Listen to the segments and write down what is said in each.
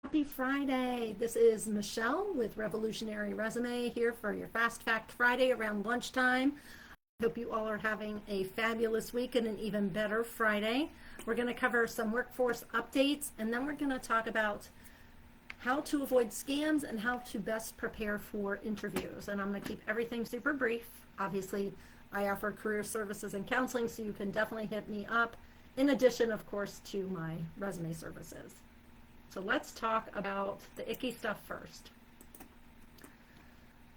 Happy Friday. This is Michelle with Revolutionary Resume here for your Fast Fact Friday around lunchtime. I hope you all are having a fabulous week and an even better Friday. We're going to cover some workforce updates, and then we're going to talk about how to avoid scams and how to best prepare for interviews. And I'm going to keep everything super brief. Obviously, I offer career services and counseling, so you can definitely hit me up, in addition, of course, to my resume services. So let's talk about the icky stuff first.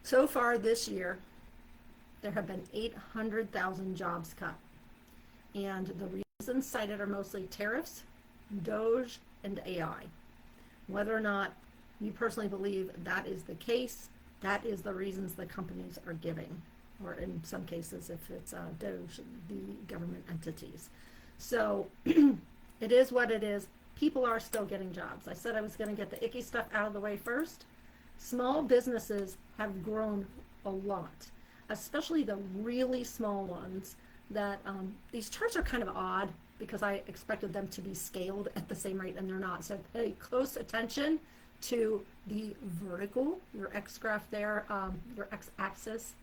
So far this year, there have been 800,000 jobs cut. And the reasons cited are mostly tariffs, DOGE, and AI. Whether or not you personally believe that is the case, that is the reasons the companies are giving. Or in some cases, if it's DOGE, the government entities. So it is what it is. People are still getting jobs. I said I was going to get the icky stuff out of the way first. Small businesses have grown a lot, especially the really small ones that these charts are kind of odd because I expected them to be scaled at the same rate and they're not. So pay close attention to the vertical, your X graph there, your X axis,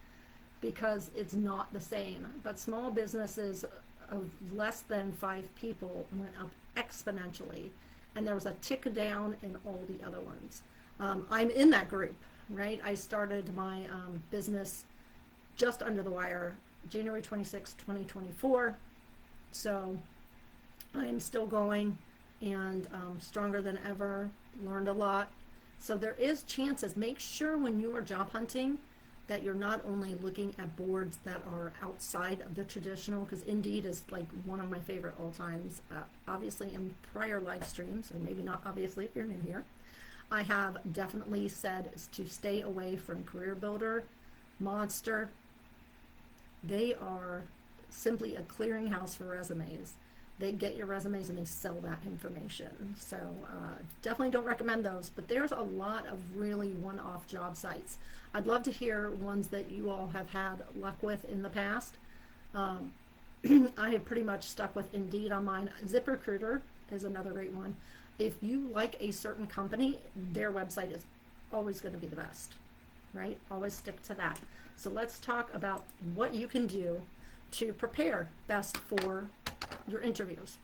because it's not the same. But small businesses of less than 5 people went up exponentially, and there was a tick down in all the other ones. I'm in that group, right? I started my business just under the wire January 26, 2024. So I'm still going and stronger than ever, learned a lot. So there is chances. Make sure when you are job hunting that you're not only looking at boards that are outside of the traditional, because Indeed is like one of my favorite all times. Obviously in prior live streams, or maybe not obviously if you're new here, I have definitely said to stay away from Career Builder, Monster. They are simply a clearinghouse for resumes. They get your resumes and they sell that information. So definitely don't recommend those, but there's a lot of really one-off job sites. I'd love to hear ones that you all have had luck with in the past. I have pretty much stuck with Indeed on mine. ZipRecruiter is another great one. If you like a certain company, their website is always going to be the best, right? Always stick to that. So let's talk about what you can do to prepare best for your interviews.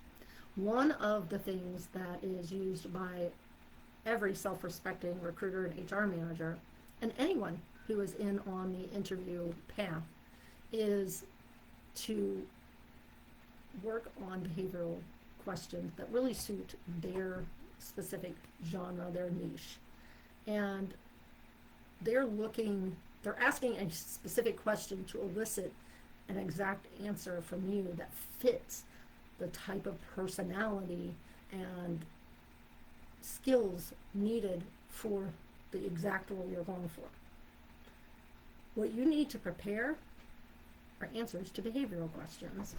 One of the things that is used by every self-respecting recruiter and HR manager and anyone who is in on the interview path is to work on behavioral questions that really suit their specific genre, their niche. And they're asking a specific question to elicit an exact answer from you that fits the type of personality and skills needed for the exact role you're going for. What you need to prepare are answers to behavioral questions.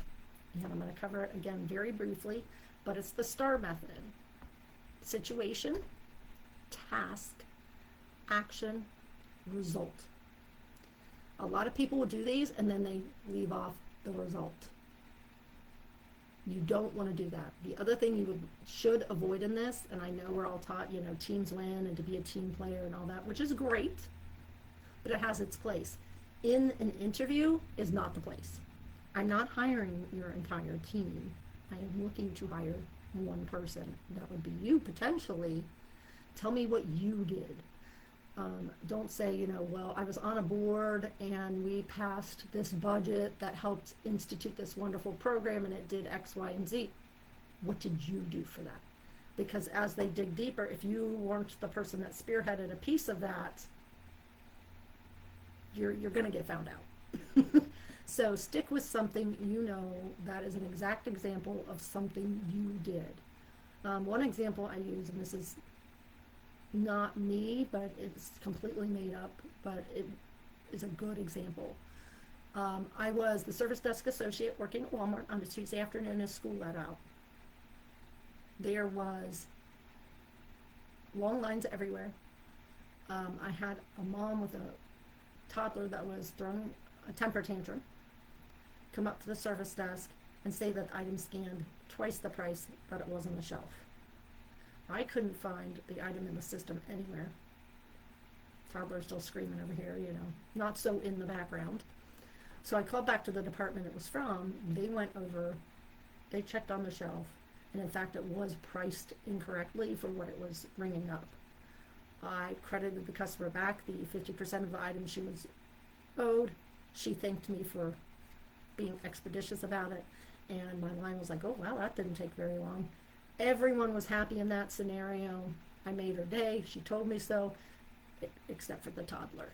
And I'm going to cover it again very briefly, but it's the STAR method. Situation, task, action, result. A lot of people will do these and then they leave off the result. You don't want to do that. The other thing you should avoid in this, and I know we're all taught, teams win and to be a team player and all that, which is great, but it has its place. In an interview is not the place. I'm not hiring your entire team. I am looking to hire one person. That would be you potentially. Tell me what you did. Don't say, well, I was on a board and we passed this budget that helped institute this wonderful program and it did X, Y, and Z. What did you do for that? Because as they dig deeper, if you weren't the person that spearheaded a piece of that, you're going to get found out. So stick with something that is an exact example of something you did. One example I use, and this is not me, but it's completely made up, but it is a good example. I was the service desk associate working at Walmart on a Tuesday afternoon as school let out. There was long lines everywhere. I had a mom with a toddler that was throwing a temper tantrum come up to the service desk and say that the item scanned twice the price, but it was on the shelf. I couldn't find the item in the system anywhere. Toddler's still screaming over here, not so in the background. So I called back to the department it was from. They went over, they checked on the shelf, and in fact it was priced incorrectly for what it was ringing up. I credited the customer back the 50% of the item she was owed. She thanked me for being expeditious about it, and my line was like, oh wow, that didn't take very long. Everyone was happy in that scenario. I made her day. She told me so, except for the toddler.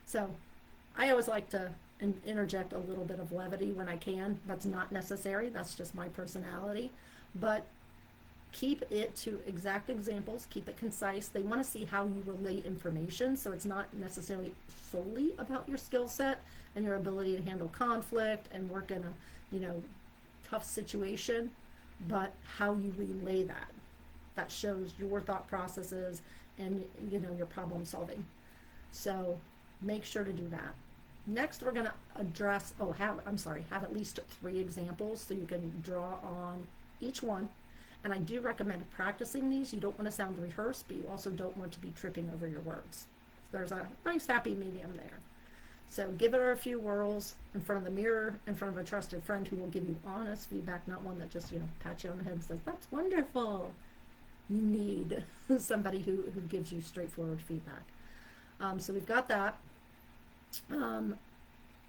So I always like to interject a little bit of levity when I can. That's not necessary. That's just my personality. But keep it to exact examples. Keep it concise. They want to see how you relate information. So it's not necessarily solely about your skill set and your ability to handle conflict and work in a, tough situation, but how you relay that. That shows your thought processes and, your problem solving. So make sure to do that. Next, we're going to address, have at least 3 examples so you can draw on each one. And I do recommend practicing these. You don't want to sound rehearsed, but you also don't want to be tripping over your words. There's a nice happy medium there. So give her a few whirls in front of the mirror, in front of a trusted friend who will give you honest feedback, not one that just, pats you on the head and says, that's wonderful. You need somebody who gives you straightforward feedback. So we've got that.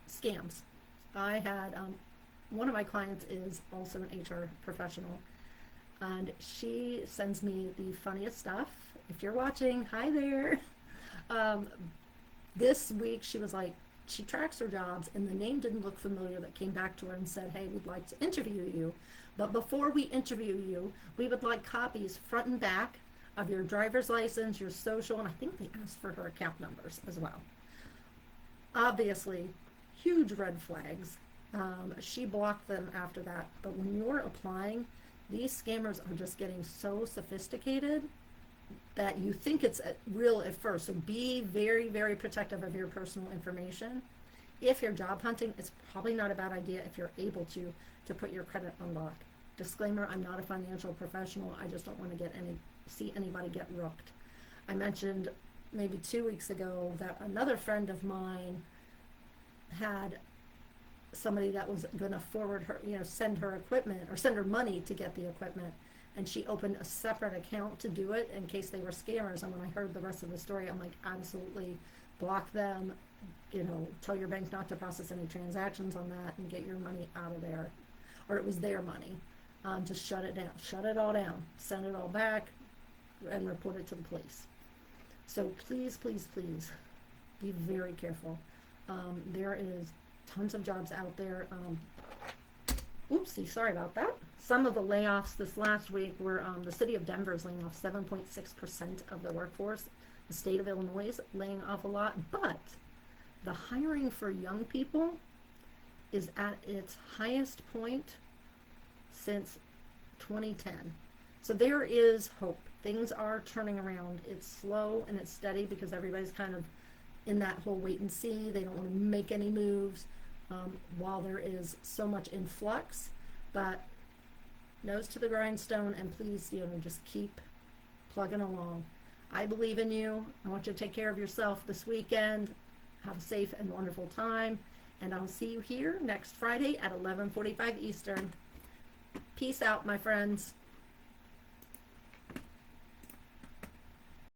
Scams. I had one of my clients is also an HR professional, and she sends me the funniest stuff. If you're watching, hi there. This week she was like, she tracks her jobs and the name didn't look familiar that came back to her and said, hey, we'd like to interview you. But before we interview you, we would like copies front and back of your driver's license, your social, and I think they asked for her account numbers as well. Obviously, huge red flags. She blocked them after that. But when you're applying, these scammers are just getting so sophisticated that you think it's real at first. So be very, very protective of your personal information. If you're job hunting, it's probably not a bad idea if you're able to put your credit on lock. Disclaimer, I'm not a financial professional. I just don't want to see anybody get rooked. I mentioned maybe 2 weeks ago that another friend of mine had somebody that was going to forward her, send her equipment or send her money to get the equipment. And she opened a separate account to do it in case they were scammers. And when I heard the rest of the story, I'm like, absolutely block them, tell your bank not to process any transactions on that and get your money out of there. Or it was their money. Just shut it down. Shut it all down. Send it all back and report it to the police. So please, please, please be very careful. There is tons of jobs out there. Oopsie, sorry about that. Some of the layoffs this last week were the city of Denver is laying off 7.6% of the workforce. The state of Illinois is laying off a lot, but the hiring for young people is at its highest point since 2010. So there is hope. Things are turning around. It's slow and it's steady because everybody's kind of in that whole wait and see. They don't want to make any moves while there is so much in flux. But nose to the grindstone, and please, just keep plugging along. I believe in you. I want you to take care of yourself this weekend. Have a safe and wonderful time. And I'll see you here next Friday at 11:45 Eastern. Peace out, my friends.